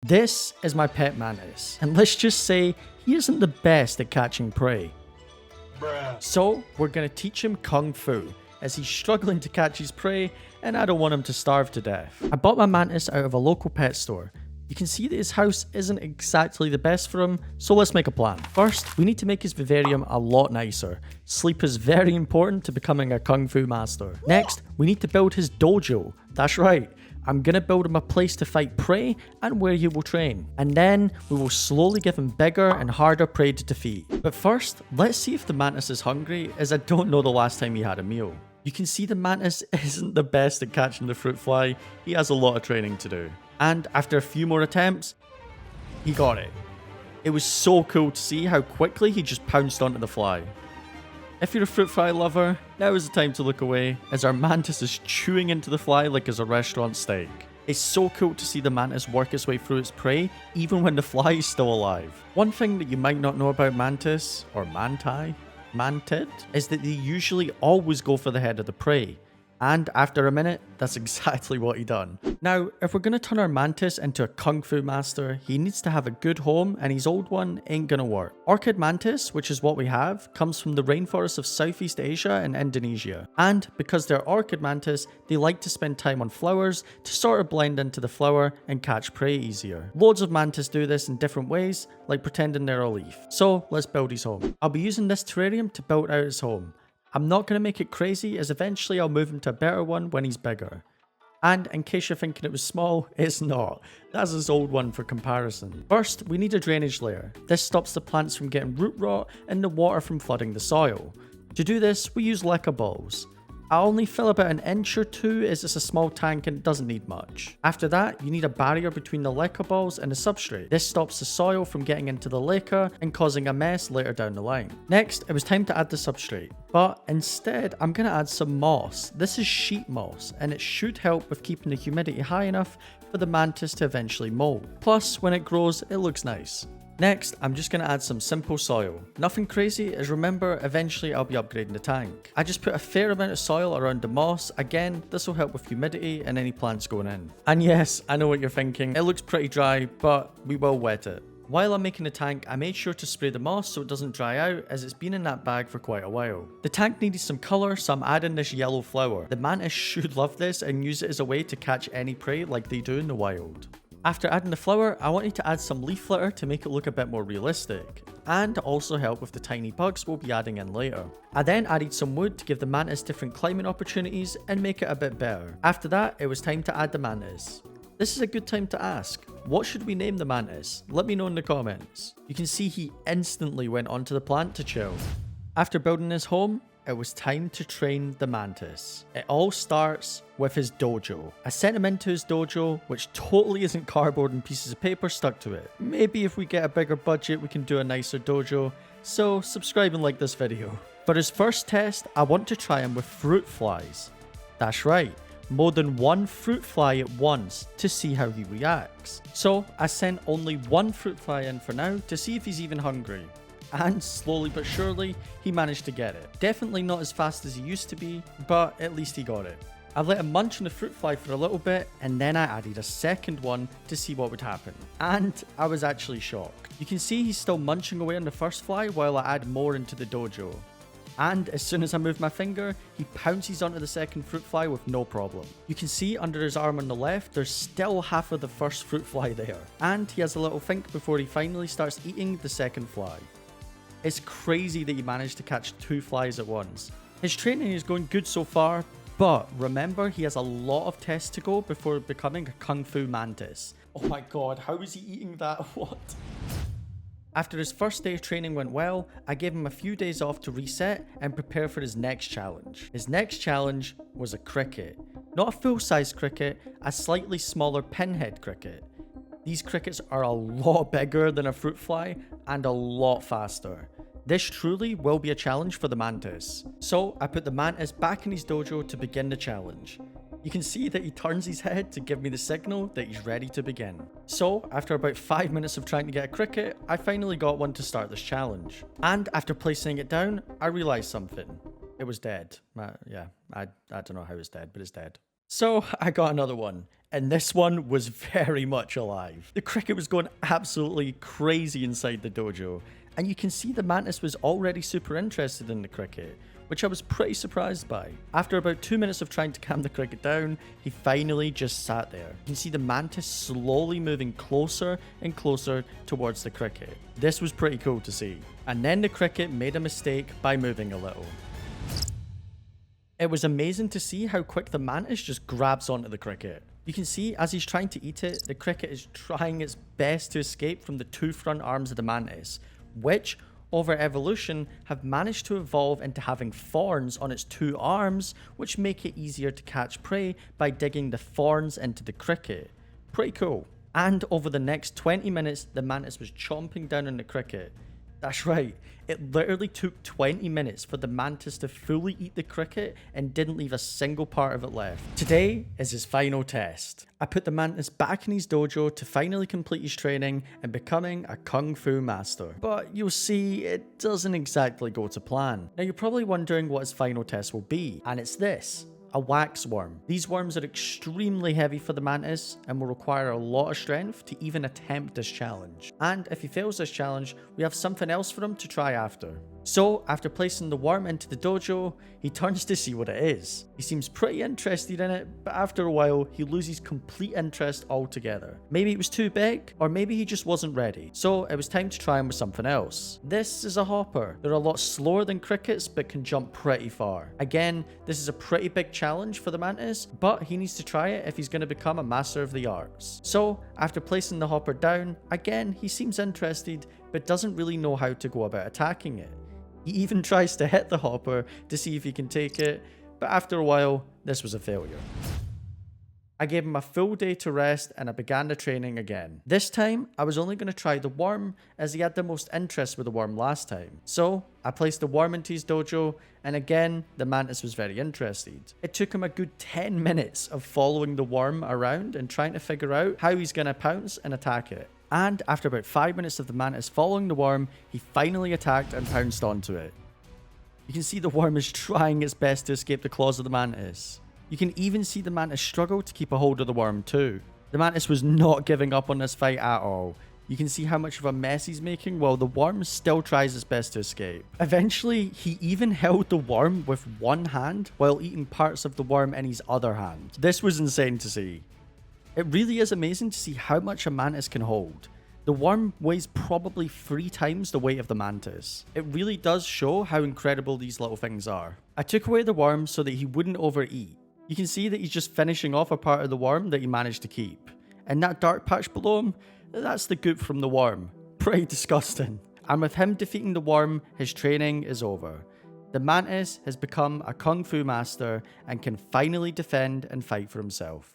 This is my pet mantis, and let's just say he isn't the best at catching prey. So we're going to teach him Kung Fu, as he's struggling to catch his prey, and I don't want him to starve to death. I bought my mantis out of a local pet store. You can see that his house isn't exactly the best for him, so let's make a plan. First, we need to make his vivarium a lot nicer. Sleep is very important to becoming a Kung Fu master. Next, we need to build his dojo. That's right. I'm gonna build him a place to fight prey and where he will train. And then we will slowly give him bigger and harder prey to defeat. But first, let's see if the mantis is hungry, as I don't know the last time he had a meal. You can see the mantis isn't the best at catching the fruit fly. He has a lot of training to do. And after a few more attempts, he got it. It was so cool to see how quickly he just pounced onto the fly. If you're a fruit fly lover, now is the time to look away, as our mantis is chewing into the fly like it's a restaurant steak. It's so cool to see the mantis work its way through its prey, even when the fly is still alive. One thing that you might not know about mantis, or mantid, is that they usually always go for the head of the prey. And after a minute, that's exactly what he done. Now, if we're going to turn our mantis into a Kung Fu master, he needs to have a good home, and his old one ain't gonna work. Orchid mantis, which is what we have, comes from the rainforests of Southeast Asia and Indonesia. And because they're orchid mantis, they like to spend time on flowers to sort of blend into the flower and catch prey easier. Loads of mantis do this in different ways, like pretending they're a leaf. So let's build his home. I'll be using this terrarium to build out his home. I'm not going to make it crazy, as eventually I'll move him to a better one when he's bigger. And in case you're thinking it was small, it's not. That's his old one for comparison. First, we need a drainage layer. This stops the plants from getting root rot and the water from flooding the soil. To do this, we use leca balls. I only fill about an inch or two, as it's a small tank and it doesn't need much. After that, you need a barrier between the leca balls and the substrate. This stops the soil from getting into the leca and causing a mess later down the line. Next, it was time to add the substrate. But instead, I'm going to add some moss. This is sheet moss, and it should help with keeping the humidity high enough for the mantis to eventually molt. Plus, when it grows, it looks nice. Next, I'm just going to add some simple soil. Nothing crazy, as remember, eventually I'll be upgrading the tank. I just put a fair amount of soil around the moss. Again, this will help with humidity and any plants going in. And yes, I know what you're thinking. It looks pretty dry, but we will wet it. While I'm making the tank, I made sure to spray the moss so it doesn't dry out, as it's been in that bag for quite a while. The tank needed some colour, so I'm adding this yellow flower. The mantis should love this and use it as a way to catch any prey like they do in the wild. After adding the flower, I wanted to add some leaf litter to make it look a bit more realistic, and also help with the tiny bugs we'll be adding in later. I then added some wood to give the mantis different climbing opportunities and make it a bit better. After that, it was time to add the mantis. This is a good time to ask, what should we name the mantis? Let me know in the comments. You can see he instantly went onto the plant to chill. After building his home, it was time to train the mantis. It all starts with his dojo. I sent him into his dojo, which totally isn't cardboard and pieces of paper stuck to it. Maybe if we get a bigger budget, we can do a nicer dojo, so subscribe and like this video. For his first test, I want to try him with fruit flies. That's right, more than one fruit fly at once to see how he reacts. So I sent only one fruit fly in for now to see if he's even hungry. And slowly but surely, he managed to get it. Definitely not as fast as he used to be, but at least he got it. I let him munch on the fruit fly for a little bit, and then I added a second one to see what would happen. And I was actually shocked. You can see he's still munching away on the first fly while I add more into the dojo. And as soon as I move my finger, he pounces onto the second fruit fly with no problem. You can see under his arm on the left, there's still half of the first fruit fly there. And he has a little think before he finally starts eating the second fly. It's crazy that he managed to catch 2 flies at once. His training is going good so far, but remember, he has a lot of tests to go before becoming a Kung Fu mantis. Oh my god, how is he eating that? What? After his first day of training went well, I gave him a few days off to reset and prepare for his next challenge. His next challenge was a cricket. Not a full-size cricket, a slightly smaller pinhead cricket. These crickets are a lot bigger than a fruit fly and a lot faster. This truly will be a challenge for the mantis. So I put the mantis back in his dojo to begin the challenge. You can see that he turns his head to give me the signal that he's ready to begin. So after about 5 minutes of trying to get a cricket, I finally got one to start this challenge. And after placing it down, I realized something. It was dead. I don't know how it's dead, but it's dead. So I got another one, and this one was very much alive. The cricket was going absolutely crazy inside the dojo, and you can see the mantis was already super interested in the cricket, which I was pretty surprised by. After about 2 minutes of trying to calm the cricket down, he finally just sat there. You can see the mantis slowly moving closer and closer towards the cricket. This was pretty cool to see. And then the cricket made a mistake by moving a little. It was amazing to see how quick the mantis just grabs onto the cricket. You can see as he's trying to eat it, the cricket is trying its best to escape from the two front arms of the mantis, which, over evolution, have managed to evolve into having thorns on its two arms, which make it easier to catch prey by digging the thorns into the cricket. Pretty cool. And over the next 20 minutes, the mantis was chomping down on the cricket. That's right, it literally took 20 minutes for the mantis to fully eat the cricket and didn't leave a single part of it left. Today is his final test. I put the mantis back in his dojo to finally complete his training and becoming a Kung Fu master. But you'll see, it doesn't exactly go to plan. Now you're probably wondering what his final test will be, and it's this. A wax worm. These worms are extremely heavy for the mantis and will require a lot of strength to even attempt this challenge. And if he fails this challenge, we have something else for him to try after. So, after placing the worm into the dojo, he turns to see what it is. He seems pretty interested in it, but after a while, he loses complete interest altogether. Maybe it was too big, or maybe he just wasn't ready. So, it was time to try him with something else. This is a hopper. They're a lot slower than crickets, but can jump pretty far. Again, this is a pretty big challenge for the mantis, but he needs to try it if he's going to become a master of the arts. So, after placing the hopper down, again, he seems interested, but doesn't really know how to go about attacking it. He even tries to hit the hopper to see if he can take it, but after a while, this was a failure. I gave him a full day to rest and I began the training again. This time, I was only going to try the worm as he had the most interest with the worm last time. So, I placed the worm into his dojo and again, the mantis was very interested. It took him a good 10 minutes of following the worm around and trying to figure out how he's going to pounce and attack it. And after about 5 minutes of the mantis following the worm, he finally attacked and pounced onto it. You can see the worm is trying its best to escape the claws of the mantis. You can even see the mantis struggle to keep a hold of the worm too. The mantis was not giving up on this fight at all. You can see how much of a mess he's making while the worm still tries its best to escape. Eventually, he even held the worm with one hand while eating parts of the worm in his other hand. This was insane to see. It really is amazing to see how much a mantis can hold. The worm weighs probably 3 times the weight of the mantis. It really does show how incredible these little things are. I took away the worm so that he wouldn't overeat. You can see that he's just finishing off a part of the worm that he managed to keep. And that dark patch below him, that's the goop from the worm. Pretty disgusting. And with him defeating the worm, his training is over. The mantis has become a Kung Fu master and can finally defend and fight for himself.